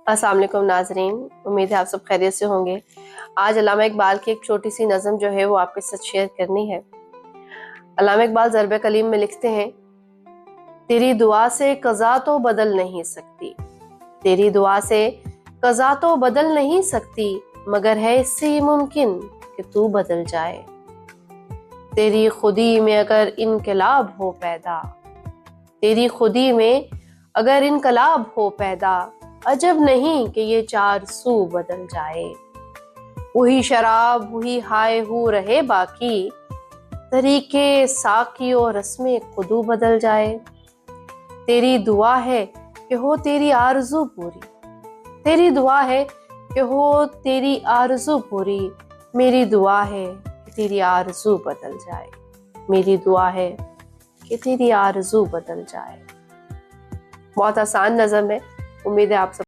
السلام علیکم ناظرین، امید ہے آپ سب خیریت سے ہوں گے۔ آج علامہ اقبال کی ایک چھوٹی سی نظم جو ہے وہ آپ کے ساتھ شیئر کرنی ہے۔ علامہ اقبال ضرب کلیم میں لکھتے ہیں، تیری دعا سے قضا تو بدل نہیں سکتی، تیری دعا سے قضا تو بدل نہیں سکتی، مگر ہے اس سے یہ ممکن کہ تو بدل جائے۔ تیری خودی میں اگر انقلاب ہو پیدا، تیری خودی میں اگر انقلاب ہو پیدا، عجب نہیں کہ یہ چار سو بدل جائے۔ وہی شراب وہی ہائے ہو رہے باقی، طریقے ساقی اور رسم خدو بدل جائے۔ تیری دعا ہے کہ ہو تیری آرزو پوری، تیری دعا ہے کہ ہو تیری آرزو پوری، میری دعا ہے کہ تیری آرزو بدل جائے، میری دعا ہے کہ تیری آرزو بدل جائے۔ بہت آسان نظم ہے، امید ہے آپ سب